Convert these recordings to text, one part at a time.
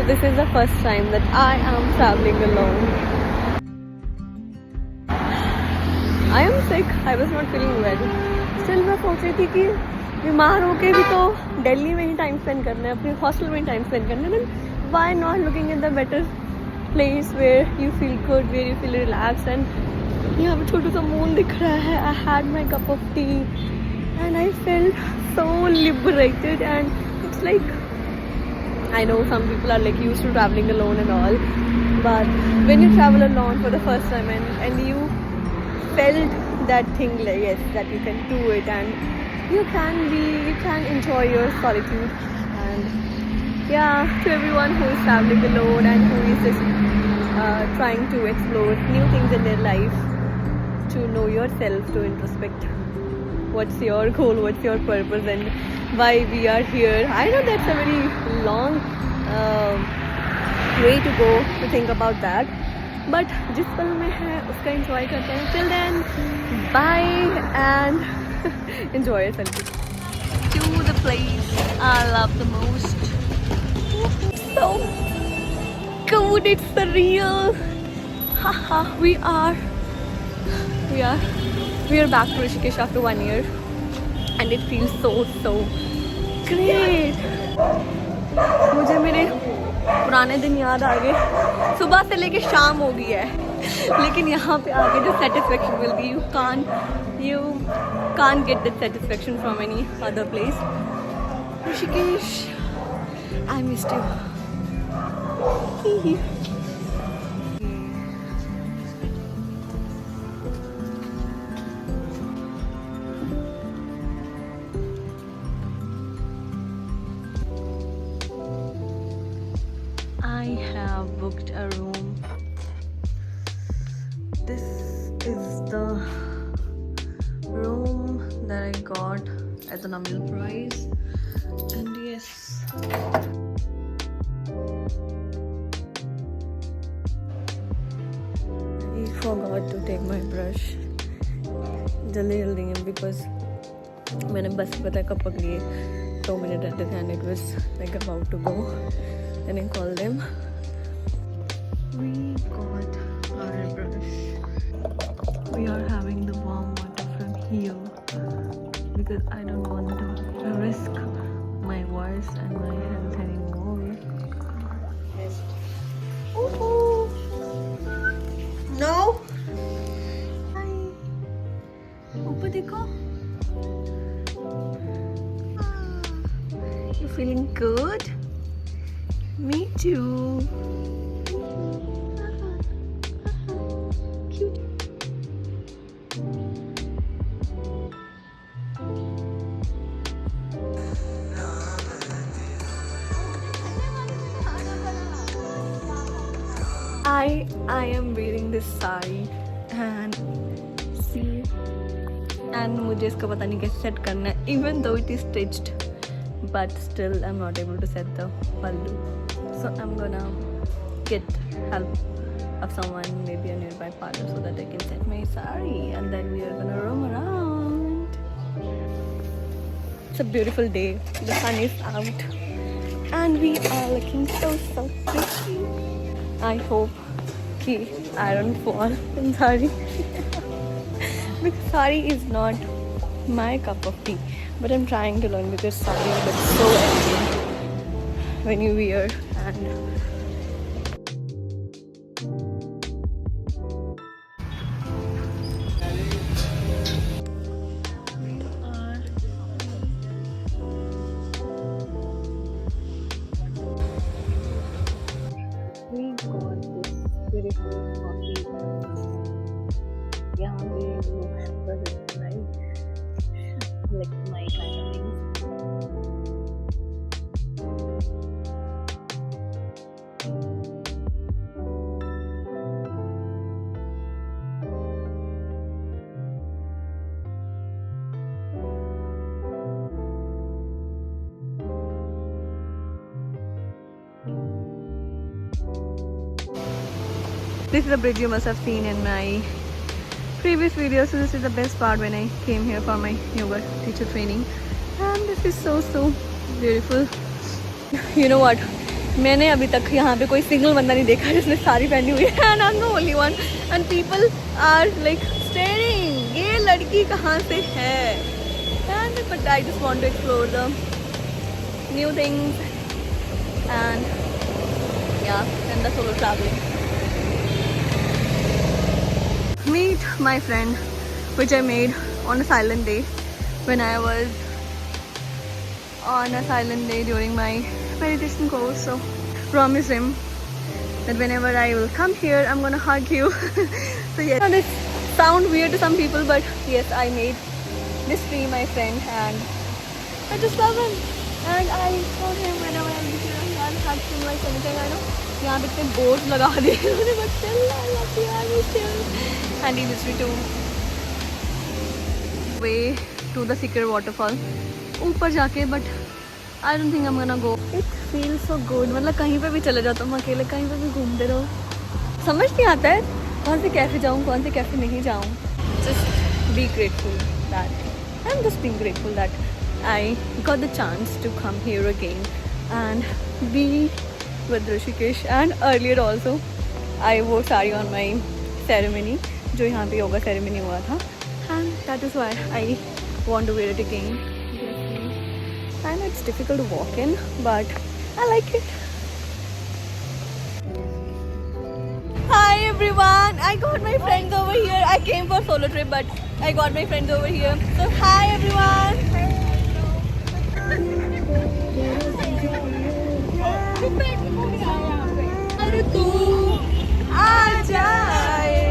So this is the first time that I am traveling alone. I am sick. I was not feeling well. Still मैं सोच रही थी कि बीमार होके भी तो दिल्ली में ही टाइम स्पेंड करना है, अपने हॉस्टल में ही टाइम स्पेंड करना है. Then why not looking at the better place where you feel good, where you feel relaxed, and यहाँ पे छोटा सा moon दिख रहा है. I had my cup of tea and I felt so liberated, and it's like, I know some people are like used to traveling alone and all, but when you travel alone for the first time and you felt that thing, like yes, that you can do it and you can enjoy your solitude. And yeah, to everyone who is traveling alone and who is just trying to explore new things in their life, to know yourself, to introspect what's your goal, what's your purpose, and why we are here. I know that's a very long way to go to think about that, but जिस पल में है उसका enjoy करते हैं. Till then, bye and enjoy yourself. To the place I love the most. So good, it's surreal. Haha, we are back to Rishikesh after 1 year, and it feels so great. मुझे मेरे पुराने दिन याद आ गए. सुबह से लेके शाम हो गई है, लेकिन यहाँ पे आके जो satisfaction will be, you can't get that satisfaction from any other place. Rishikesh, I missed you. I have booked a room. This is the room that I got at the nominal price, and yes, I forgot to take my brush. जल्दी में because मैंने बस पता कब पकड़ी है, 2 minutes रहते थे and it was like about to go. Then I called them. We got our brush. We are having the warm water from here because I don't want to risk my voice and my health anymore. Yes. No. Hi. ऊपर देखो. You feeling good? Me too. Cute. I am wearing this sari and see, and मुझे इसका पता नहीं कैसे set करना है, even though it is stitched, but still I'm not able to set the pallu. So I'm gonna get help of someone, maybe a nearby parlor, so that I can set my sari, and then we are gonna roam around. It's a beautiful day. The sun is out, and we are looking so pretty. I hope I don't fall in sari because sari is not my cup of tea, but I'm trying to learn because sari looks so elegant when you wear. And we got this beautiful coffee. यहाँ पे लोग sugar right, like my kind of things. This is a bridge you must have seen in my previous video. So this is the best part when I came here for my yoga teacher training, and this is so beautiful. You know what, मैंने अभी तक यहाँ पे कोई single बंदा नहीं देखा जिसने साड़ी पहनी हुई है and I am the only one and people are like staring ये लड़की कहाँ से है and but I just want to explore the new things and yeah and the solo travelling. Meet my friend which I made on a silent day when I was on a silent day during my meditation course. So promise him that whenever I will come here I'm gonna hug you. So yes, this sound weird to some people but yes, I made this tree my friend and I just love him and I told him whenever I'll be here I'll hug him like anything. I know यहाँ पे इतने board लगा दिए उन्होंने but still I love you, I miss you and he missed me too. Way to the secret waterfall ऊपर जाके but I don't think I'm gonna go. It feels so good. मतलब कहीं पे भी चले जाओ तुम अकेले कहीं पे भी घूमते रहो समझ नहीं आता है कौन से कैफ़े जाऊँ कौन से कैफ़े नहीं जाऊँ. Just be grateful that I'm just being grateful that I got the chance to come here again and be with Rishikesh and earlier also I wore sari on my ceremony जो यहाँ पे yoga ceremony हुआ था and that is why I want to wear it again. I know it's difficult to walk in but I like it. Hi everyone, I got my friends over here. I came for solo trip but I got my friends over here. So hi everyone. अरे तू आ जाए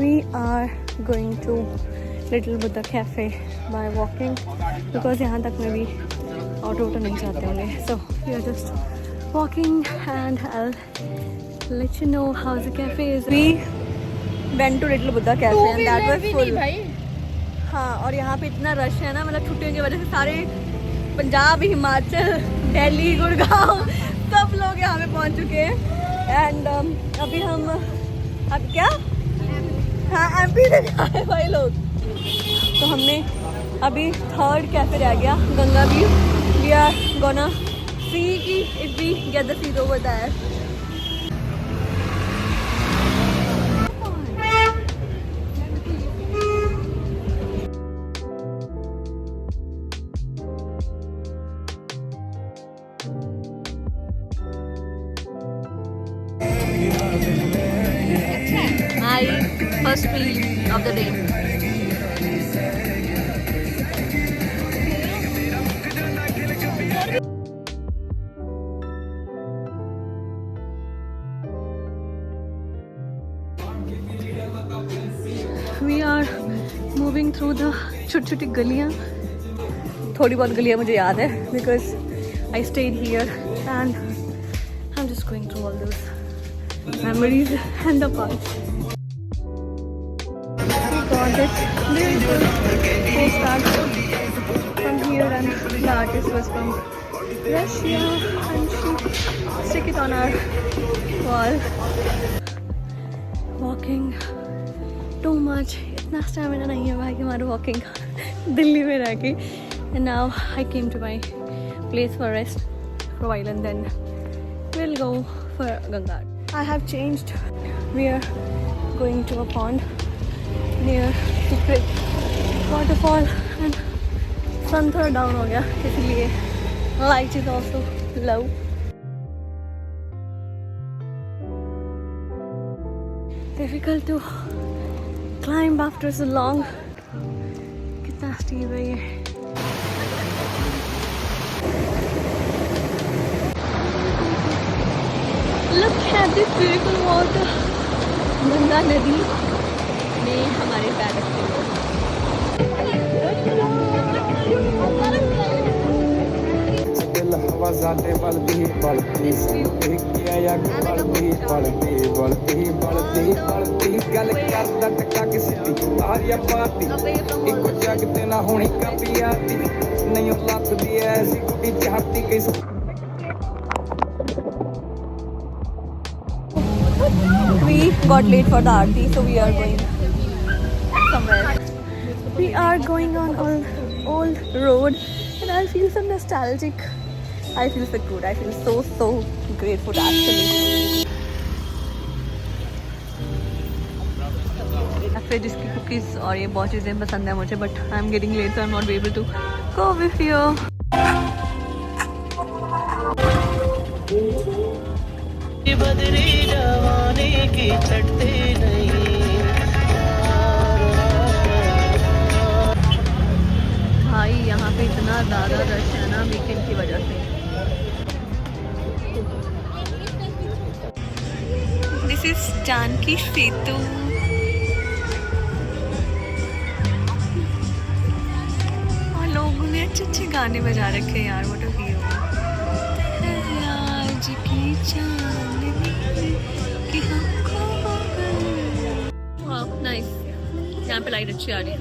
We are going to Little Buddha Cafe by walking because यहाँ तक में भी auto नहीं जाते होंगे. So we are just walking and I'll let you know how the cafe is. We went to Little Buddha Cafe and that was full. हाँ और यहाँ पे इतना रश है ना मतलब छुट्टियों की वजह से सारे पंजाब हिमाचल दिल्ली गुड़गांव सब लोग यहाँ पे पहुँच चुके हैं एंड अभी हम अब क्या हाँ एमपी से जा रहे भाई लोग. तो हमने अभी थर्ड कैफे रह गया Ganga view. We are gonna see if we get the seat over there. My first meal of the day. We are moving through the छोटी छोटी गलियाँ. थोड़ी बहुत गलियाँ मुझे याद है because I stayed here and I'm just going through all those memories and the past. We got this beautiful postcard from here and the artist was from Russia and she stuck it on our wall. Walking too much. इतना stamina नहीं है भाई हमारे walking का दिल्ली में रह के. And now I came to my place for rest for a while and then we'll go for Ganga. I have changed. We are going to a pond near secret waterfall and sun थोड़ा down हो गया इसलिए light is also low. Difficult to climb after so long. कितना steep है ये. Look at this beautiful water. Ganga नदी में हमारे पैर रखते हुए. वजाते बलती बलती किया या बलती बलती बलती बलती बलती गल करदा टका किसी दी आरिया पाती इको जग ते ना होनी कापियाती नहीं लगती ऐसी कुड़ी चाहती किस We got late for the aarti, so we are going somewhere. We are going on old road, and I feel so nostalgic. I feel so good. I feel so grateful actually. फिर जिसकी cookies और ये बहुत चीज़ें पसंद है मुझे, but I am getting late, so I am not able to go with you. बदरी जवानी की चढ़ते नहीं भाई यहाँ पे इतना ज़्यादा रश है ना वीकेंड की वजह से. दिस इज जानकी सेतु. और लोगों ने अच्छे अच्छे गाने बजा रखे हैं यार. What a view. आज की चांदनी कि हमको वाह नाइस. यहाँ पे लाइट अच्छी आ रही है.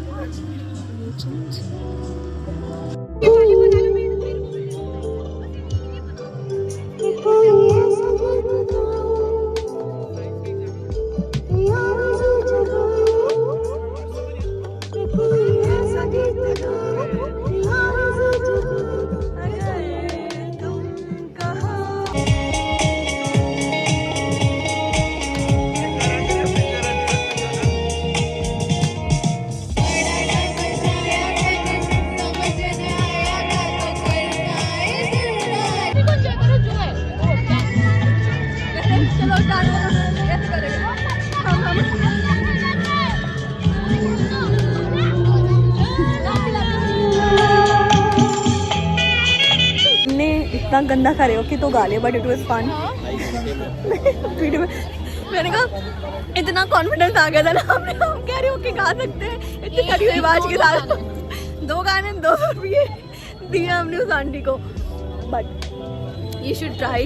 इतना गंदा करेओके तो गा लिया, but it was fun. Video में मैंने कहा इतना कॉन्फिडेंस आ गया था ना, हम कैरिओके गा सकते हैं इतनी खड़ी हुई आवाज के साथ. 2 गाने 200 रुपये दिए हमने उस आंटी को. But you should try.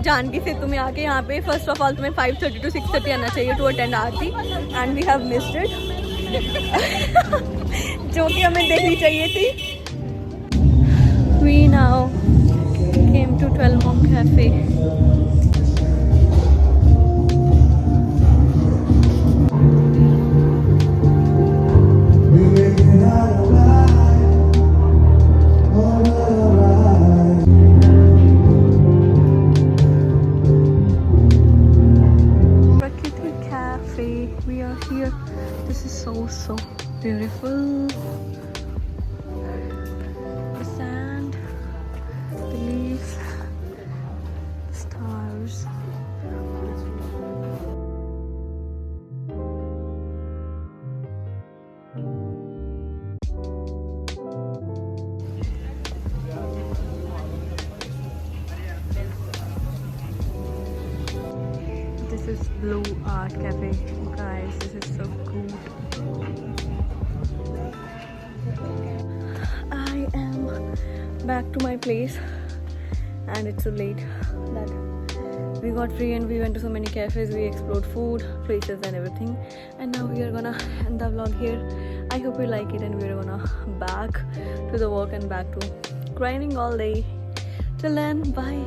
Janaki Setu में आके यहाँ पे फर्स्ट ऑफ ऑल तुम्हें 5:30 to 6:30 आना चाहिए to attend aarti, and we have missed it. जो कि हमें देखनी चाहिए थी. We now came to 12 Monk Cafe. Prakriti Cafe. We are here. This is so beautiful. The sand, the leaves, the stars. This is Blue Art Cafe. Guys, this is so cool. I am back to my place, and it's so late that we got free and we went to so many cafes. We explored food, places and everything, and now we are gonna end the vlog here. I hope you like it, and we are gonna back to the work and back to grinding all day. Till then, bye.